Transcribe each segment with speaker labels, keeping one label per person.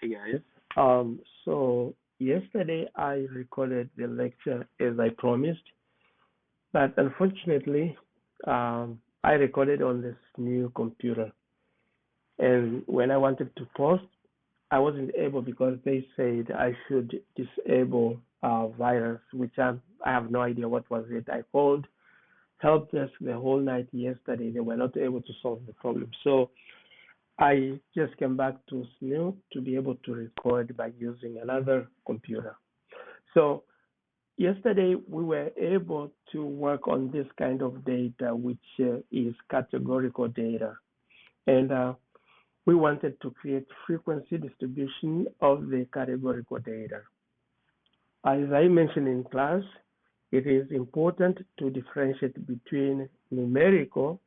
Speaker 1: Hey guys. So yesterday I recorded the lecture as I promised, but unfortunately, I recorded on this new computer, and when I wanted to post, I wasn't able because they said I should disable virus, which I have no idea what was it. I called help desk the whole night yesterday. They were not able to solve the problem. So I just came back to SNU to be able to record by using another computer. So yesterday we were able to work on this kind of data, which is categorical data. And we wanted to create frequency distribution of the categorical data. As I mentioned in class, it is important to differentiate between numerical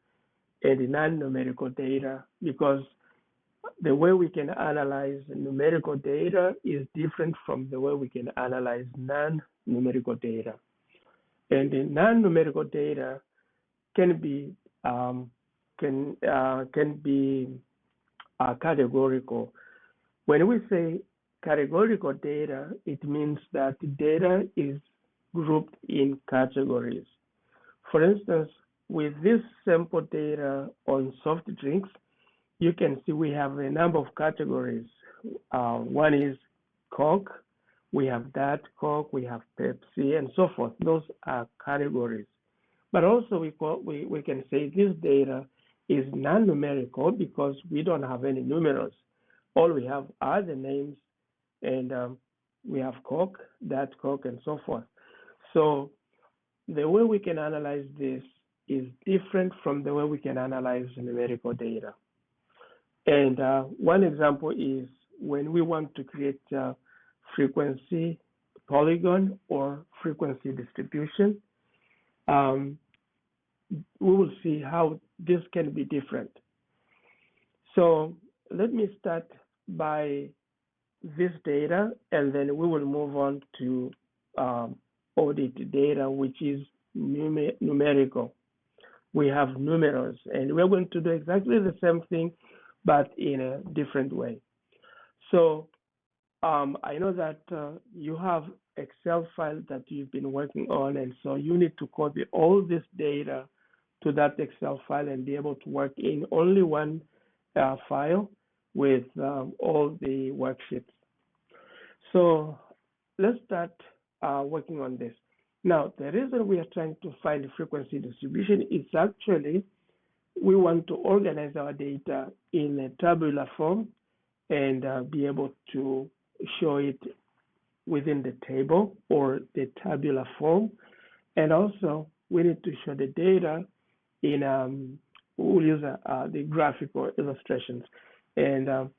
Speaker 1: and non-numerical data because the way we can analyze numerical data is different from the way we can analyze non-numerical data. And the non-numerical data can be categorical. When we say categorical data, it means that data is grouped in categories. For instance, with this sample data on soft drinks, you can see we have a number of categories. One is Coke, we have Diet Coke, we have Pepsi, and so forth. Those are categories. But also we can say this data is non-numerical because we don't have any numerals. All we have are the names, and we have Coke, Diet Coke, and so forth. So the way we can analyze this is different from the way we can analyze numerical data. And one example is when we want to create frequency polygon or frequency distribution, we will see how this can be different. So let me start by this data, and then we will move on to audit data, which is numerical. We have numerals, and we're going to do exactly the same thing but in a different way. So I know that you have Excel file that you've been working on, and so you need to copy all this data to that Excel file and be able to work in only one file with all the worksheets. So let's start working on this. Now, the reason we are trying to find frequency distribution is actually we want to organize our data in a tabular form and be able to show it within the table or the tabular form. And also, we need to show the data in, we'll use the graphical illustrations. And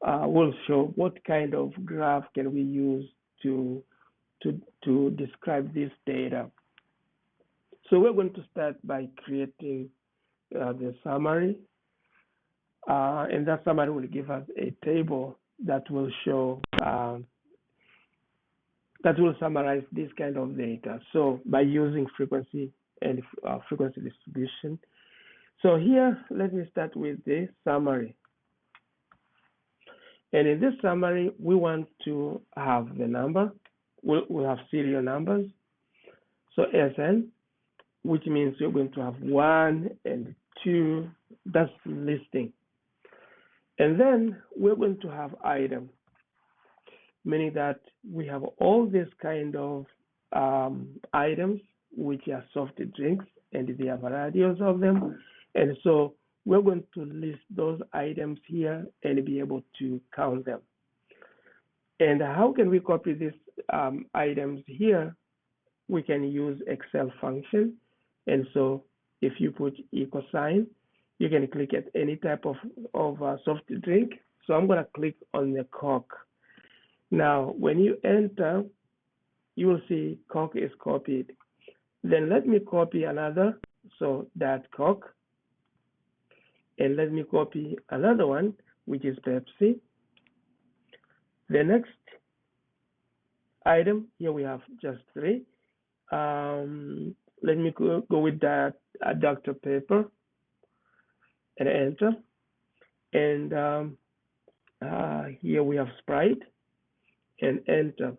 Speaker 1: we'll show what kind of graph can we use to describe this data. So we're going to start by creating the summary, and that summary will give us a table that will show that will summarize this kind of data. So by using frequency and frequency distribution. So here, let me start with the summary. And in this summary, we want to have the number. We'll have serial numbers. So SN, which means you're going to have 1 and 2, that's listing. And then we're going to have item, meaning that we have all these kind of items, which are soft drinks, and there are varieties of them. And so we're going to list those items here and be able to count them. And how can we copy these items here? We can use Excel function. And so if you put equal sign, you can click at any type of soft drink. So I'm going to click on the Coke. Now, when you enter, you will see Coke is copied. Then let me copy another, so that Coke. And let me copy another one, which is Pepsi. The next item, here we have just 3. Let me go with that Dr. Pepper and enter. And Here we have sprite and enter.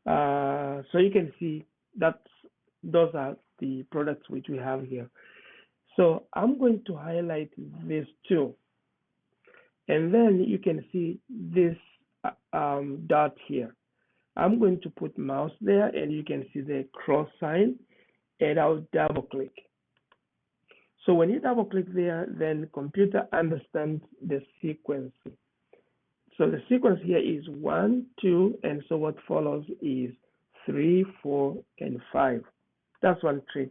Speaker 1: So you can see that those are the products which we have here. So I'm going to highlight these two, and then you can see this dot here. I'm going to put mouse there, and you can see the cross sign, and I'll double click. So when you double click there, then the computer understands the sequence. So the sequence here is 1, 2, and so what follows is 3, 4, and 5. That's one trick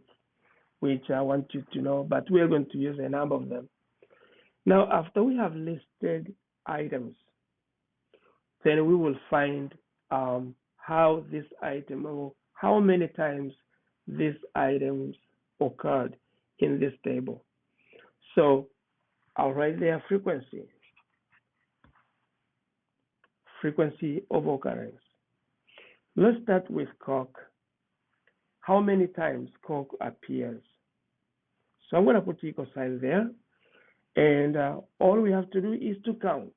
Speaker 1: which I want you to know, but we're going to use a number of them. Now, after we have listed items, then we will find how this item, or how many times these items occurred in this table. So I'll write there frequency of occurrence. Let's start with Coke. How many times Coke appears? So I'm going to put equal sign there, and all we have to do is to count.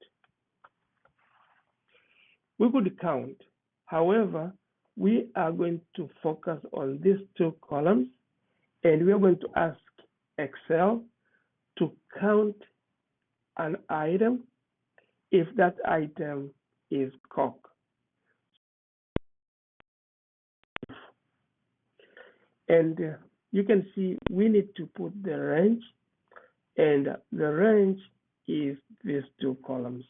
Speaker 1: We could count. However, we are going to focus on these two columns, and we are going to ask Excel to count an item if that item is Coke. And you can see we need to put the range, and the range is these two columns.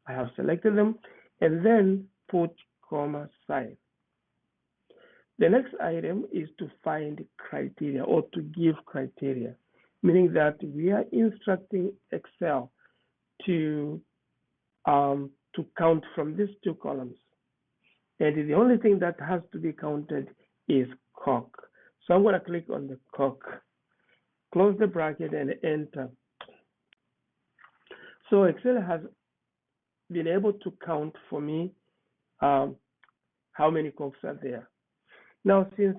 Speaker 1: I have selected them, and then put comma sign. The next item is to find criteria, or to give criteria, meaning that we are instructing Excel to count from these two columns. And the only thing that has to be counted is Coke. So I'm going to click on the Coke, close the bracket, and enter. So Excel has been able to count for me how many Cokes are there. Now, since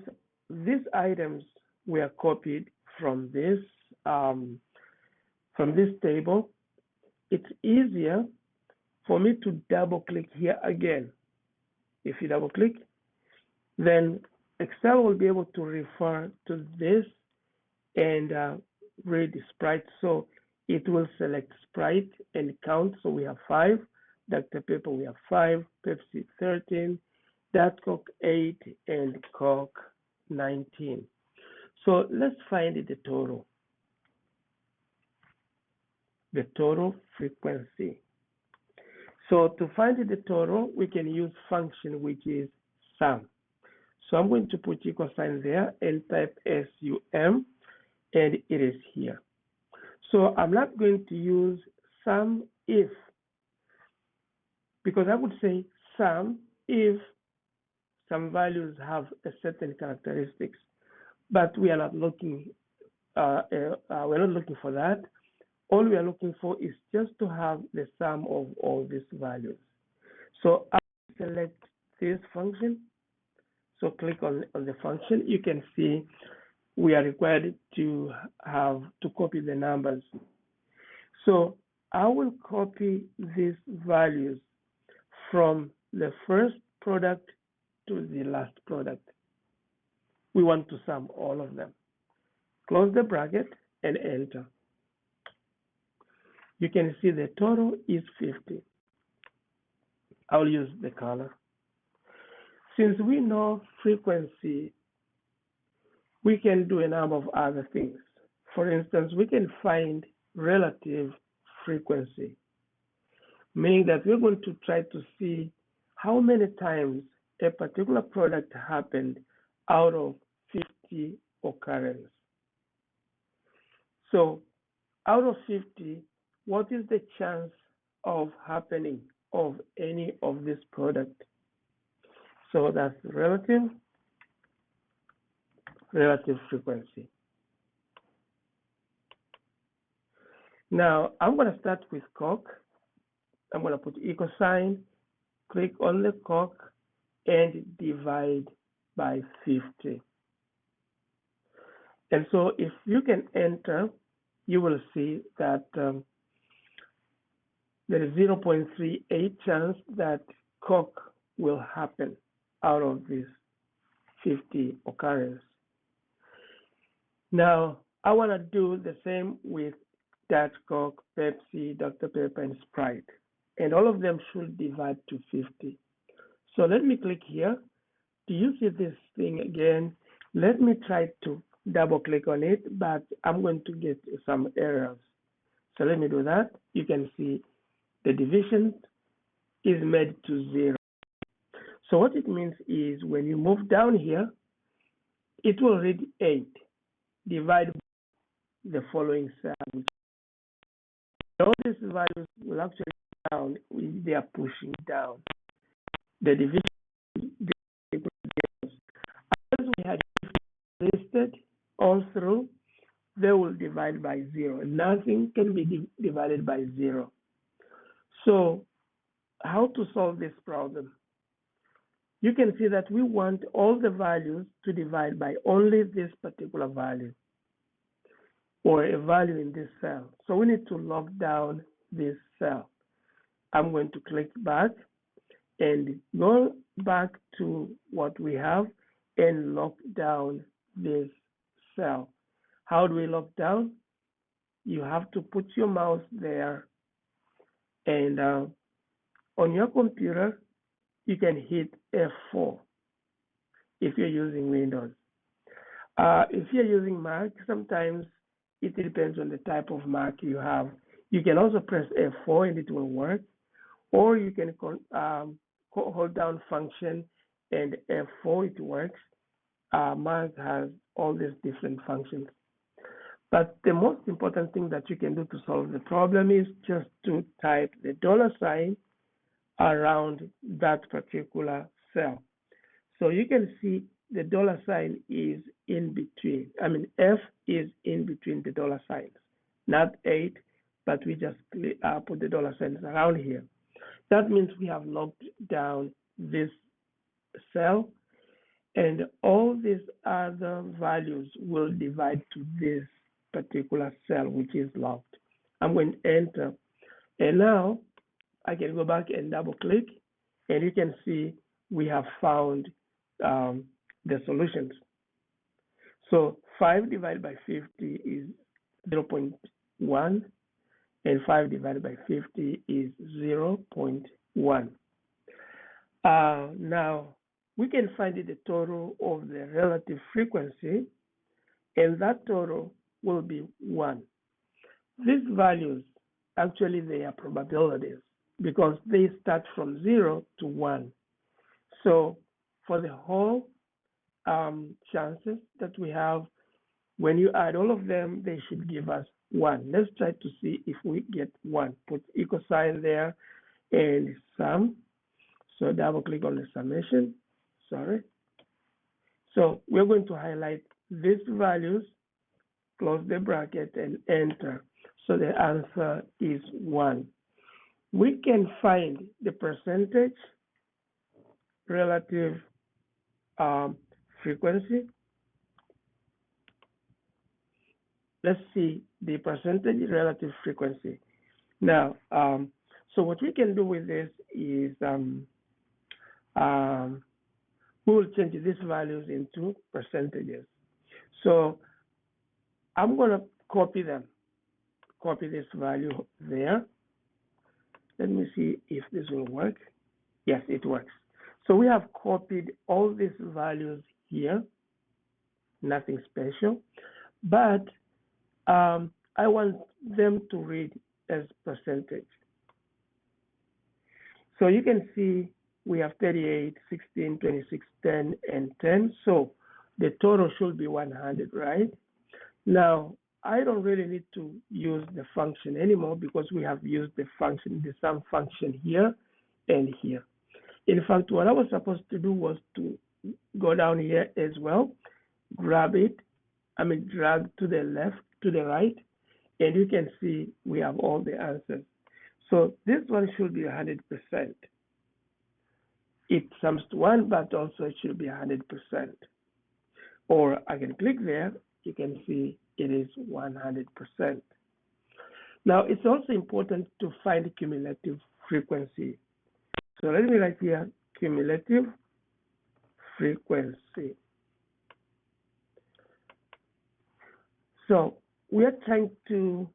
Speaker 1: these items were copied from this table, it's easier for me to double click here again. If you double click, then Excel will be able to refer to this and read the sprite. So it will select sprite and count. So we have 5, Dr. Pepper, we have 5, Pepsi 13, that Coke 8, and Coke 19. So let's find the total frequency. So to find the total, we can use function which is sum. So I'm going to put equal sign there and type SUM, and it is here. So I'm not going to use sum if, because I would say sum if some values have a certain characteristics, but we are not looking. We're not looking for that. All we are looking for is just to have the sum of all these values. So I select this function. So click on the function. You can see we are required to copy the numbers. So I will copy these values from the first product to the last product. We want to sum all of them. Close the bracket and enter. You can see the total is 50. I'll use the color. Since we know frequency, we can do a number of other things. For instance, we can find relative frequency, meaning that we're going to try to see how many times a particular product happened out of 50 occurrences. So out of 50, what is the chance of happening of any of this product? So that's relative frequency. Now I'm going to start with Coke. I'm going to put equal sign, click on the Coke, and divide by 50. And so if you can enter, you will see that there is 0.38 chance that Coke will happen out of this 50 occurrence. Now, I want to do the same with Dutch Coke, Pepsi, Dr. Pepper, and Sprite. And all of them should divide to 50. So let me click here. Do you see this thing again? Let me try to double click on it, but I'm going to get some errors. So let me do that. You can see the division is made to 0. So what it means is when you move down here, it will read 8 divided by the following cell. All these values will actually be down if they are pushing down. The division, as we had listed all through, they will divide by 0. Nothing can be divided by 0. So how to solve this problem? You can see that we want all the values to divide by only this particular value or a value in this cell. So we need to lock down this cell. I'm going to click back and go back to what we have and lock down this cell. How do we lock down? You have to put your mouse there, and on your computer, you can hit F4 if you're using Windows. If you're using Mac, sometimes it depends on the type of Mac you have. You can also press F4 and it will work, or you can hold down function and F4, it works. Mac has all these different functions. But the most important thing that you can do to solve the problem is just to type the $ around that particular cell. So you can see the $ is in between. I mean, F is in between the $signs, not 8, but we just put the $ around here. That means we have locked down this cell, and all these other values will divide to this particular cell, which is locked. I'm going to enter, and now I can go back and double click, and you can see we have found the solutions. So 5 divided by 50 is 0.1, and 5 divided by 50 is 0.1. Now, we can find the total of the relative frequency, and that total will be 1. These values, actually, they are probabilities because they start from 0 to 1. So for the whole chances that we have, when you add all of them, they should give us 1. Let's try to see if we get 1. Put equal sign there and sum. So double click on the summation. Sorry. So we're going to highlight these values, close the bracket, and enter. So the answer is 1. We can find the percentage relative frequency. Let's see the percentage relative frequency. Now, so what we can do with this is we will change these values into percentages. So I'm going to copy them. Copy this value there. Let me see if this will work. Yes, it works. So we have copied all these values here. Nothing special. But I want them to read as percentage. So you can see we have 38, 16, 26, 10, and 10. So the total should be 100, right? Now, I don't really need to use the function anymore because we have used the function, the sum function here and here. In fact, what I was supposed to do was to go down here as well, grab it, drag to the left, to the right, and you can see we have all the answers. So this one should be 100%. It sums to 1, but also it should be 100%. Or I can click there, you can see it is 100%. Now, it's also important to find cumulative frequency. So let me write here cumulative frequency. So we are trying to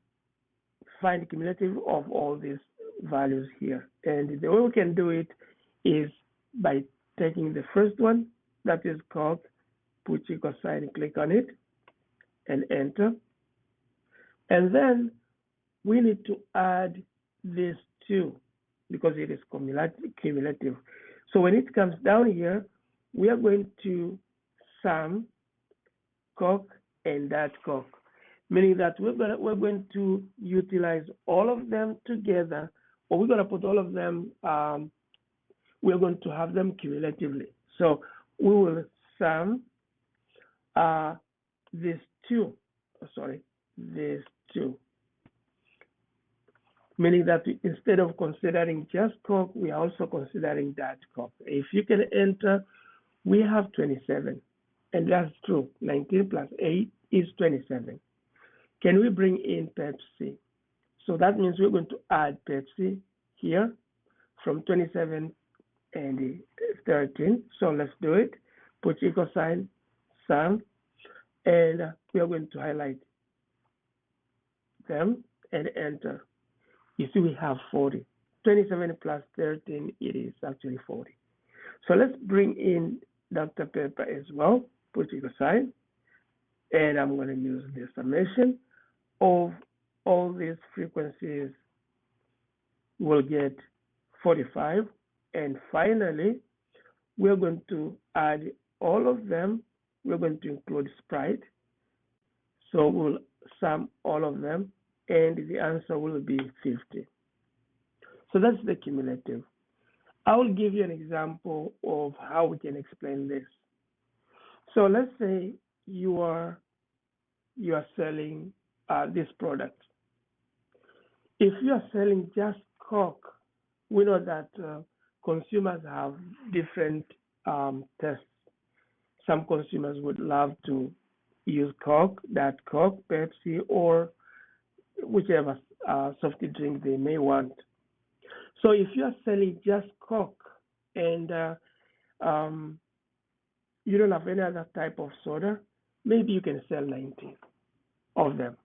Speaker 1: find the cumulative of all these values here. And the way we can do it is by taking the first one, that is called put equal sign, click on it, and enter. And then we need to add these two because it is cumulative. So when it comes down here, we are going to sum coq and that coq, meaning that we're going to utilize all of them together, or we're going to put all of them, we're going to have them cumulatively. So we will sum these two, meaning that instead of considering just coq, we are also considering that coq. If you can enter, we have 27, and that's true. 19 plus 8 is 27. Can we bring in Pepsi? So that means we're going to add Pepsi here from 27 and 13. So let's do it. Put equal sign, sum, and we are going to highlight them and enter. You see we have 40. 27 plus 13, it is actually 40. So let's bring in Dr. Pepper as well. Put equal sign, and I'm going to use the summation of all these frequencies. We'll get 45, and finally we're going to add all of them. We're going to include Sprite, so we'll sum all of them, and the answer will be 50. So that's the cumulative. I will give you an example of how we can explain this. So let's say you are selling this product. If you are selling just Coke, we know that consumers have different tastes. Some consumers would love to use Coke, Pepsi, or whichever soft drink they may want. So if you are selling just Coke and you don't have any other type of soda, maybe you can sell 19 of them,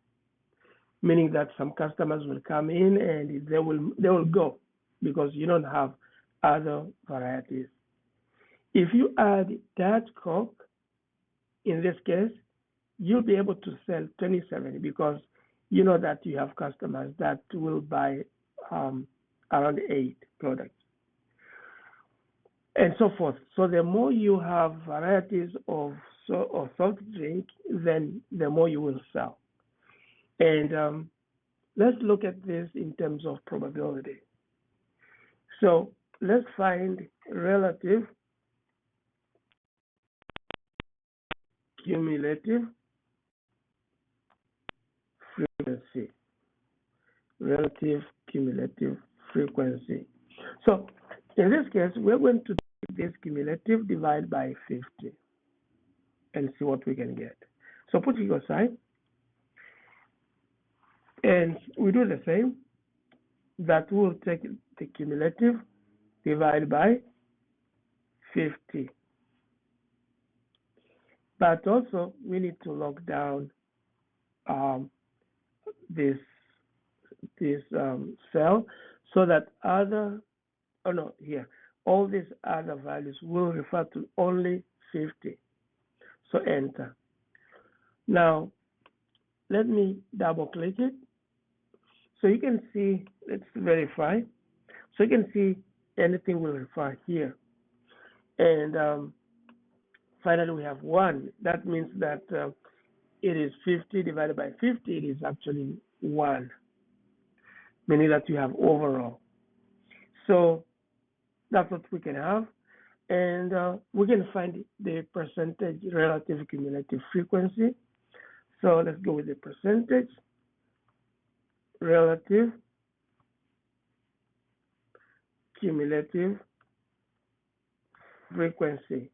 Speaker 1: meaning that some customers will come in and they will go because you don't have other varieties. If you add that Coke, in this case, you'll be able to sell 27 because you know that you have customers that will buy around 8 products and so forth. So the more you have varieties of soft drink, then the more you will sell. And let's look at this in terms of probability. So let's find relative cumulative frequency. Relative cumulative frequency. So in this case, we're going to take this cumulative divide by 50 and see what we can get. So put equal sign, and we do the same. That will take the cumulative divide by 50. But also we need to lock down this cell so that all these other values will refer to only 50. So enter. Now let me double click it so you can see. Let's verify. So you can see anything will refer here. And finally we have 1. That means that it is 50 divided by 50. It is actually 1, meaning that you have overall. So that's what we can have. And we can find the percentage relative cumulative frequency. So let's go with the percentage relative cumulative frequency.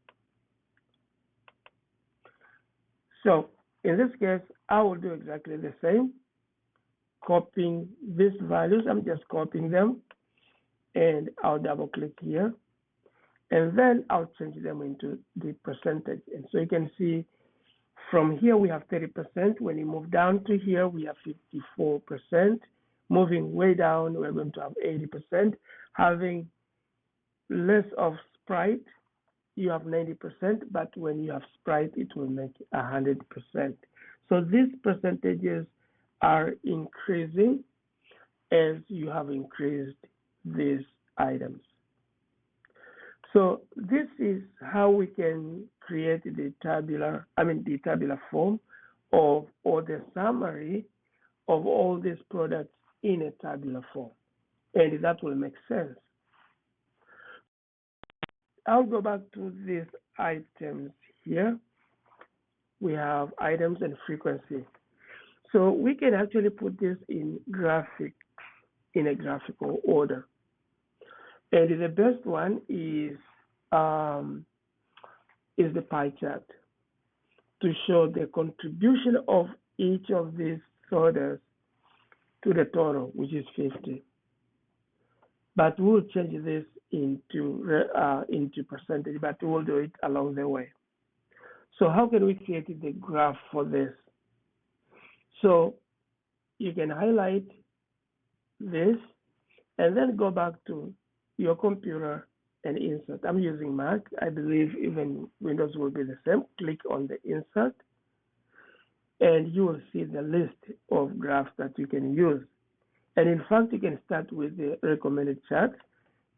Speaker 1: So in this case, I will do exactly the same. copying these values. I'm just copying them, and I'll double click here, and then I'll change them into the percentage. And so you can see from here we have 30%. When you move down to here, we have 54%. Moving way down, we're going to have 80%. Having less of sprite, you have 90%, but when you have sprite, it will make 100%. So these percentages are increasing as you have increased these items. So this is how we can create the tabular form of, or the summary of all these products in a tabular form. And that will make sense. I'll go back to these items here. We have items and frequency. So we can actually put this in a graphical order. And the best one is the pie chart to show the contribution of each of these orders to the total, which is 50. But we'll change this into percentage, but we'll do it along the way. So how can we create the graph for this? So you can highlight this and then go back to your computer and insert. I'm using Mac. I believe even Windows will be the same. Click on the insert, and you will see the list of graphs that you can use. And in fact, you can start with the recommended chart.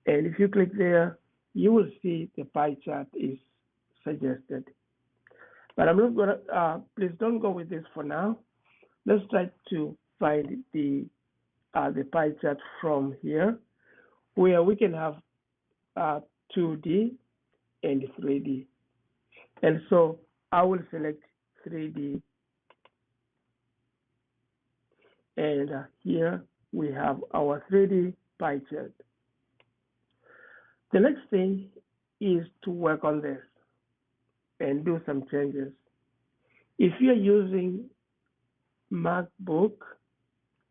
Speaker 1: And if you click there, you will see the pie chart is suggested. But I'm not gonna, please don't go with this for now. Let's try to find the pie chart from here, where we can have 2D and 3D. And so I will select 3D. And here we have our 3D pie chart. The next thing is to work on this and do some changes. If you're using MacBook,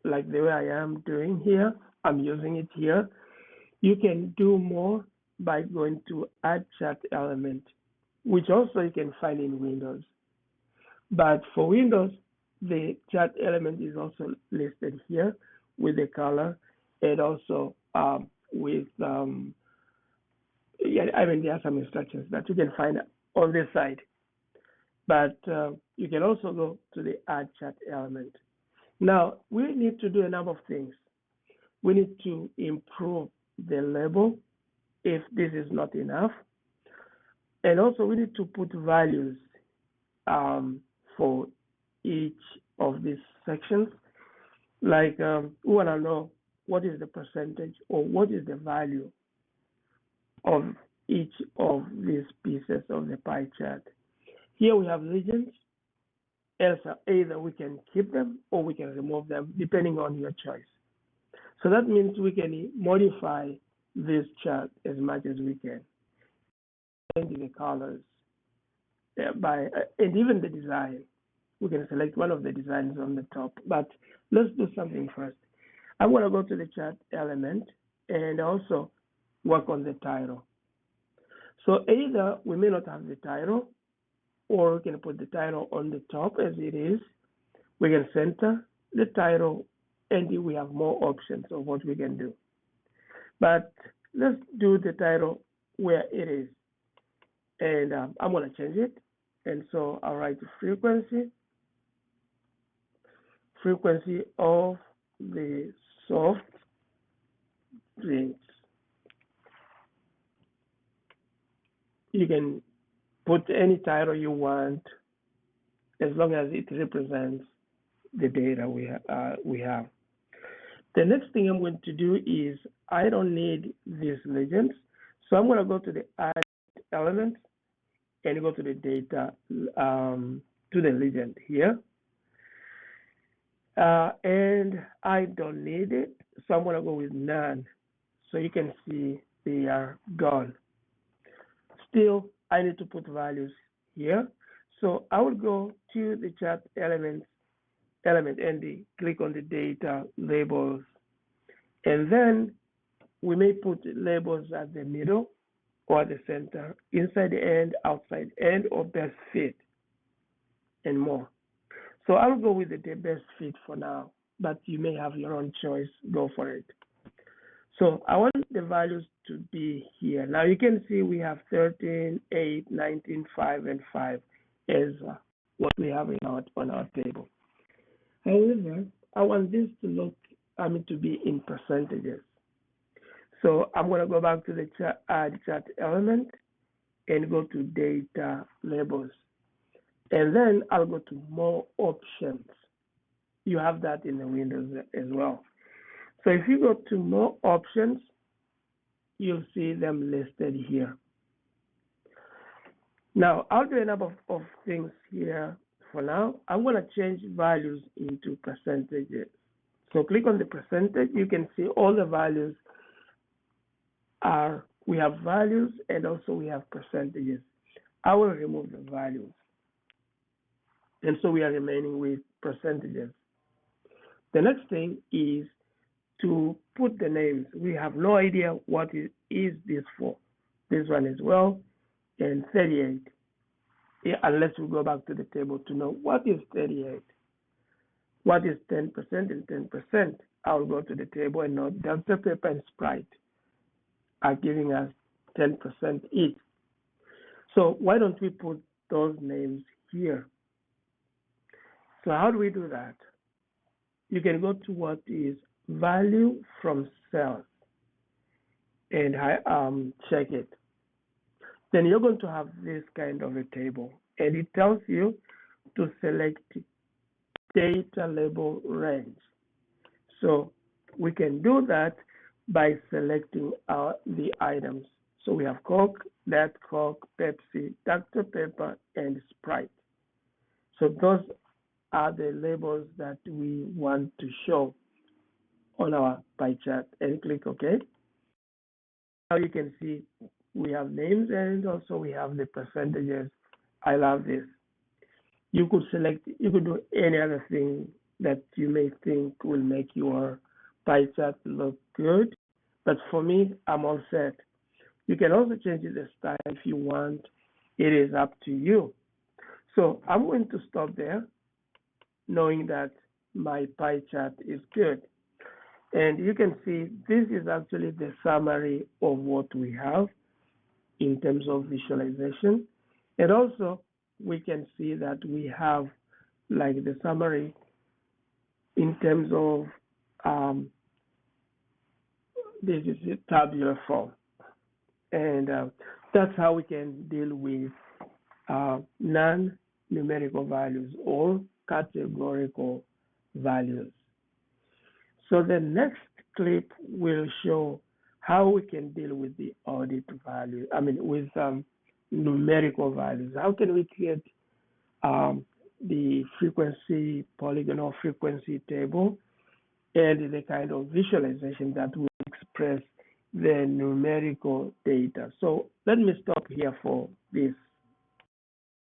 Speaker 1: like the way I am doing here, I'm using it here, you can do more by going to Add Chart Element, which also you can find in Windows. But for Windows, the chart element is also listed here with the color and also with, there are some instructions that you can find on this side. But you can also go to the Add Chart Element. Now, we need to do a number of things. We need to improve the label if this is not enough. And also we need to put values for each of these sections. Like we want to know what is the percentage or what is the value of each of these pieces of the pie chart. Here we have regions. Either we can keep them or we can remove them depending on your choice. So that means we can modify this chart as much as we can. Change the colors and even the design. We can select one of the designs on the top, but let's do something first. I'm going to go to the chart element and also work on the title. So either we may not have the title, or we can put the title on the top as it is. We can center the title, and we have more options of what we can do. But let's do the title where it is. And I'm going to change it. And so I'll write frequency of the soft drinks. You can put any title you want as long as it represents the data we have. The next thing I'm going to do is I don't need these legends. So I'm going to go to the Add Element and go to the data, to the legend here. And I don't need it, so I'm going to go with none. So you can see they are gone. Still, I need to put values here. So I will go to the chart elements element and click on the data labels. And then we may put labels at the middle or at the center, inside the end, outside end, or best fit, and more. So I'll go with the best fit for now, but you may have your own choice. Go for it. So I want the values to be here. Now you can see we have 13, 8, 19, 5, and 5 as what we have on our table. However, I want this to look, to be in percentages. So I'm going to go back to the chart element and go to data labels. And then I'll go to more options. You have that in the Windows as well. So if you go to more options, you'll see them listed here. Now, I'll do a number of things here for now. I'm going to change values into percentages. So click on the percentage. You can see all the values we have values and also we have percentages. I will remove the values. And so we are remaining with percentages. The next thing is to put the names. We have no idea what is this for. This one as well, and 38. Yeah, unless we go back to the table to know what is 38. What is 10% and 10%? I'll go to the table and note Dr. Pepper and Sprite are giving us 10% each. So why don't we put those names here? So how do we do that? You can go to what is value from cells and check it. Then you're going to have this kind of a table, and it tells you to select data label range. So we can do that by selecting the items. So we have Coke, Diet Coke, Pepsi, Dr. Pepper, and Sprite. So those are the labels that we want to show on our pie chart, and click OK. Now you can see we have names and also we have the percentages. I love this. You could do any other thing that you may think will make your pie chart look good. But for me, I'm all set. You can also change the style if you want. It is up to you. So I'm going to stop there, knowing that my pie chart is good. And you can see this is actually the summary of what we have in terms of visualization. And also, we can see that we have like the summary in terms of this is a tabular form. And that's how we can deal with non-numerical values or categorical values. So the next clip will show how we can deal with the audit value, with numerical values. How can we create the frequency, polygonal frequency table, and the kind of visualization that will express the numerical data. So let me stop here for this.